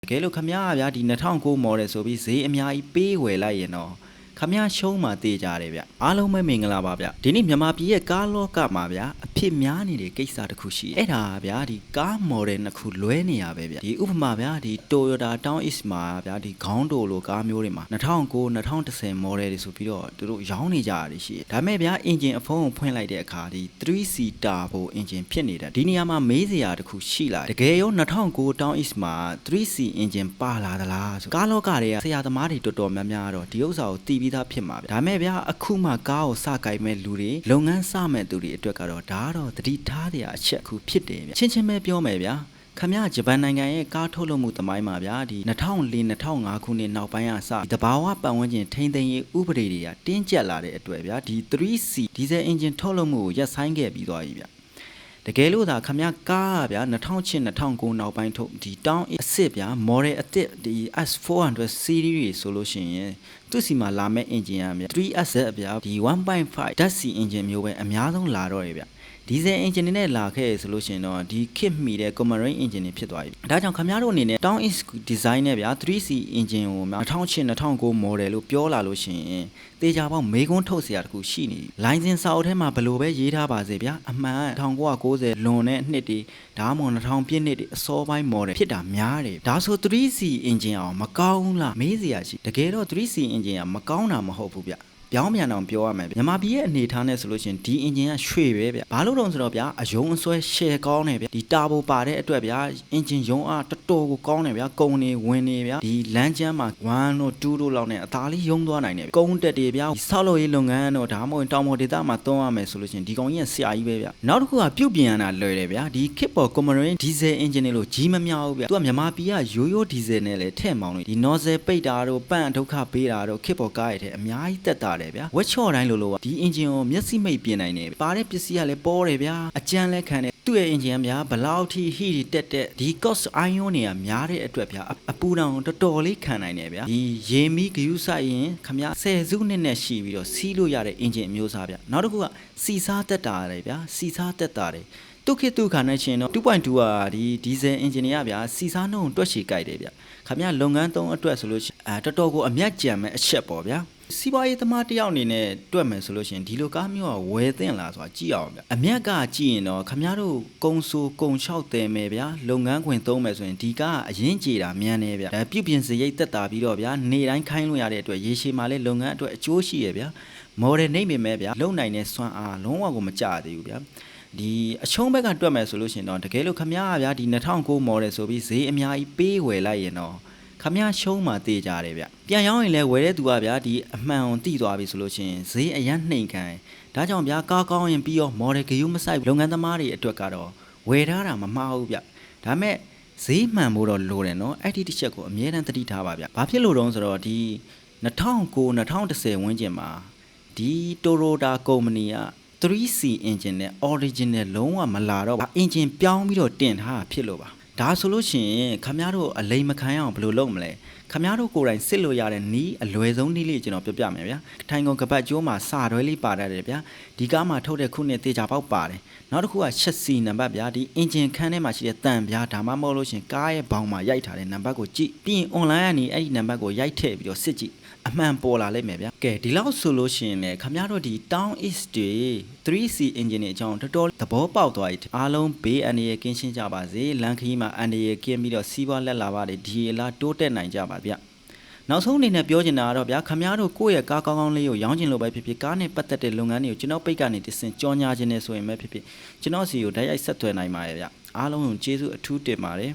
ကယ်လို့ခမရဗျာဒီ2009 model ဆိုပြီးဈေးအများကြီးပေးဝယ်လိုက်ရင်တော့ခမရရှုံးမှတေးကြတယ်ဗျအားလုံးပဲမင်္ဂလာပါဗျဒီနေ့မြန်မာပြည်ရဲ့ကားလောကမှာဗျအဖြစ်များနေတဲ့ကိစ္စတစ်ခုရှိအဲ့ဒါဗျာဒီကား model နှစ်ခုလွဲနေရပဲဗျဒီဥပမာဗျာဒီ Toyota Town East မှာဗျာဒီခေါင်းတိုလိုကားမျိုးတွေမှာ2009 2010 model တွေဆိုပြီးတော့သူတို့ရောင်းနေကြရတယ်ရှိဒါမဲ့ဗျာ engine အဖုံးကိုဖွင့်လိုက်တဲ့အခါဒီ 3C turbo engine ဖြစ်နေတာဒီနေရာမှာမေးစရာတစ်ခုရှိလာတကယ်ရော2009 Town East မှာ 3C engine ပါလာသလားဆိုကားလောကတွေကဆရာသမားတွေတော်တော်များများတော့ဒီဥစ္စာကိုတီးပြီးသားဖြစ်မှာဗျဒါမဲ့ဗျာအခုမှကားကိုစကိုင်မဲ့လူတွေလုပ်ငန်းစမဲ့သူတွေအတွက်ကတော့ဒါကတော့တတိထားတဲ့အချက်အခုဖြစ်တယ်ဗျချင်းချင်းပဲပြောမယ်ဗျာခမရဂျပန်နိုင်ငံရဲ့ကားထုတ်လုပ်မှုသမိုင်းမှာဗျာဒီ2004-2005ခုနှစ်နောက်ပိုင်းကစတဘာဝပတ်ဝန်းကျင်ထိန်းသိမ်းရေးဥပဒေတွေကတင်းကျပ်လာတဲ့အတွက်ဗျာဒီ 3C ဒီဇယ်အင်ဂျင်ထုတ်လုပ်မှုကိုရပ်ဆိုင်းခဲ့ပြီးသွားပြီဗျတကယ်လို့သာခမရကားဗျာ2008-2009နောက်ပိုင်းထုတ်ဒီ Town အစ်စ်ဗျာ model အစ်စ်ဒီ S400 series တွေဆိုလို့ရှိရင်သူ့စီမှာလာမဲ့ engine ရဗျာ 3S ဗျာဒီ1.5 DAC engine မျိုးပဲအများဆုံးလာတော့ရဗျဒီဇယ်အင်ဂျင်နဲ့လာခဲ့ဆိုလို့ရှိရင်တော့ဒီ kit မီတဲ့ Comarin engine တွေဖြစ်သွားပြီဒါကြောင့်ခင်ဗျားတို့အနေနဲ့ Town East design နဲ့ဗျာ 3C engine ကို2008-2009 model လို့ပြောလာလို့ရှိရင်တေချာပေါက်မေကွန်းထုတ်เสียရတခုရှိနေပြီ license စာအုပ်ထဲမှာဘယ်လိုပဲရေးထားပါစေဗျာအမှန်1990လွန်တဲ့နှစ်တွေဒါမှမဟုတ်2000ပြည့်နှစ်တွေအစောပိုင်း model ဖြစ်တာများတယ်ဒါဆို 3C engine အောင်မကောင်းလားမေးစရာရှိတကယ်တော့ 3C engine ကမကောင်းတာမဟုတ်ဘူးဗျပြောင်းပြန်အောင်ပြောရမယ်ဗျမြန်မာပြည်ရဲ့အနေထားနဲ့ဆိုလို့ရှိရင်ဒီ engine ကရွှေပဲဗျဘာလို့တော့ဆိုတော့ဗျအယုံအစွဲ share ကောင်းတယ်ဗျဒီတာဘိုပါတဲ့အတွက်ဗျ engine ယုံအားတော်တော်ကိုကောင်းတယ်ဗျကုံနေဝင်နေဗျဒီလမ်းကျမ်းမှာ1တို့2တို့လောက်နဲ့အသားလေးယုံသွားနိုင်တယ်ကုန်းတက်တွေဗျဆောက်လုပ်ရေးလုပ်ငန်းတော့ဒါမှမဟုတ်တောင်ပေါ်ဒေသမှာတွန်းရမယ်ဆိုလို့ရှိရင်ဒီကောင်ကြီးကဆရာကြီးပဲဗျနောက်တစ်ခုကပြုတ်ပြင်ရတာလွယ်တယ်ဗျဒီ kit ပေါ် Comarin diesel engine တွေလို့ကြီးမများဘူးဗျသူကမြန်မာပြည်ကရိုးရိုး diesel နဲ့လည်းထည့်မောင်းနေဒီ nozzle ပိတ်တာတို့ပန့်ဒုက္ခပေးတာတို့ kit ပေါ်ကားရတဲ့အများကြီးတက်တာတယ်ဗျဝက်ချော့တိုင်းလို့ဒီ engine ကိုမျက်စိမိတ်ပြင်နိုင်တယ်ပါတဲ့ပစ္စည်းကလည်းပေါ်တယ်ဗျာအကျန်းလဲခံတယ်သူ့ရဲ့ engine ဗျာဘလောက်ထိ heat တက်တဲ့ဒီ cost ion တွေကများတဲ့အတွက်ဗျာအပူတောင်တော်တော်လေးခံနိုင်တယ်ဗျာဒီရေမီဂယူဆိုင်ရင်ခမ10စုနှစ်နဲ့ရှိပြီးတော့စီးလို့ရတဲ့ engine အမျိုးအစားဗျာနောက်တစ်ခုကစီစားတက်တာတယ်ဗျာစီစားတက်တာတယ်တုခေတုခါနဲ့ရှင်တော့ 2.2 ကဒီဒီဇယ်အင်ဂျင်တွေကဗျာစီစားနှုန်းတွက်ချေကြိုက်တယ်ဗျခမလုပ်ငန်းသုံးအတွက်ဆိုလို့တော်တော်ကိုအမြတ်ကြံမဲ့အချက်ပေါ့ဗျာစီးပွားရေးသမားတယောက်အနေနဲ့တွက်မယ်ဆိုလို့ရှိရင်ဒီလိုကားမျိုးကဝယ်သင့်လားဆိုတာကြည့်အောင်ဗျအမြတ်ကကြည့်ရင်တော့ခမတို့ကုံဆိုကုံလျှောက်တယ်မယ်ဗျာလုပ်ငန်းခွင်သုံးမယ်ဆိုရင်ဒီကားကအရင်ကြေတာမြန်နေဗျဒါပြုတ်ပြင်စရိတ်တက်တာပြီးတော့ဗျာနေတိုင်းခိုင်းလို့ရတဲ့အတွက်ရေရှည်မှာလည်းလုပ်ငန်းအတွက်အကျိုးရှိရဗျာမော်ဒယ်နှိမ့်ပေမဲ့ဗျာလုံနိုင်တဲ့စွမ်းအားလုံးဝကိုမကြသေးဘူးဗျာဒီအချုံးဘက်ကတွက်မယ်ဆိုလို့ရှိရင်တော့တကယ်လို့ခမရဗျာဒီ2009 model ဆိုပြီးဈေးအများကြီးပေးဝယ်လိုက်ရင်တော့ခမရရှုံးမှတေးကြတယ်ဗျပြန်ရောင်းရင်လည်းဝယ်တဲ့သူကဗျာဒီအမှန်ကိုတိသွားပြီဆိုလို့ရှိရင်ဈေးအရန်နှိမ်ခံဒါကြောင့်ဗျာကားကောင်းရင်ပြီးတော့ model ဂယုမဆိုင်လုပ်ငန်းသမားတွေအတွက်ကတော့ဝယ်ထားတာမမှားဘူးဗျဒါမဲ့ဈေးမှန်ဖို့တော့လိုတယ်နော်အဲ့ဒီတစ်ချက်ကိုအမြဲတမ်းသတိထားပါဗျဘာဖြစ်လို့တုံးဆိုတော့ဒီ2009-2010 ဝန်းကျင်မှာဒီ Toyota ကုမ္ပဏီက3C engine နဲ့ original လုံးဝမလာတော့ဘူး engine ပြောင်းပြီးတော့တင်ထားတာဖြစ်လို့ပါဒါဆိုလို့ရှိရင်ခမရတို့အလိမ်မခံရအောင်ဘယ်လိုလုပ်မလဲခမရတို့ကိုယ်တိုင်စစ်လို့ရတဲ့နီးအလွယ်ဆုံးနီးလေးကျွန်တော်ပြပြမယ်ဗျာထိုင်ကုန်ကပတ်ကျိုးမှာစာတွဲလေးပါတတ်တယ်ဗျာဒီကားမှာထုတ်တဲ့ခုနှစ်တေချာပေါက်ပါတယ်နောက်တစ်ခုကရှက်စီနံပါတ်ဗျာဒီ engine ခန်းထဲမှာရှိတဲ့တန်ဗျာဒါမှမဟုတ်လို့ရှိရင်ကားရဲ့ဘောင်မှာရိုက်ထားတဲ့နံပါတ်ကိုကြည့်ပြီးရင် online ကနေအဲ့ဒီနံပါတ်ကိုရိုက်ထည့်ပြီးတော့စစ်ကြည့်အမှန်ပေါ်လာလိမ့်မယ်ဗျာကဲဒီလောက်ဆိုလို့ရှိရင်လည်းခမရတို့ဒီ Town East တွေ 3C engine တွေအကြောင်းတော်တော်သဘောပေါက်သွားပြီအားလုံးဘေးအန္တရာယ်ကင်းရှင်းကြပါစေလမ်းခရီးမှာအန္တရာယ်ကင်းပြီးတော့စီးပွားလက်လာပါလေဒီလားတိုးတက်နိုင်ကြပါဗျနောက်ဆုံးအနေနဲ့ပြောချင်တာကတော့ဗျာခမရတို့ကိုယ့်ရဲ့ကားကောင်းကောင်းလေးကိုရောင်းချင်လို့ပဲဖြစ်ဖြစ်ကားနဲ့ပတ်သက်တဲ့လုပ်ငန်းတွေကိုကျွန်တော်ပိတ်ကနေတဆင့်ကြော်ညာခြင်းနဲ့ဆိုရင်ပဲဖြစ်ဖြစ်ကျွန်တော်စီကိုဓာတ်ရိုက်ဆက်သွယ်နိုင်ပါရဲ့ဗျအားလုံးကိုကျေးဇူးအထူးတင်ပါတယ်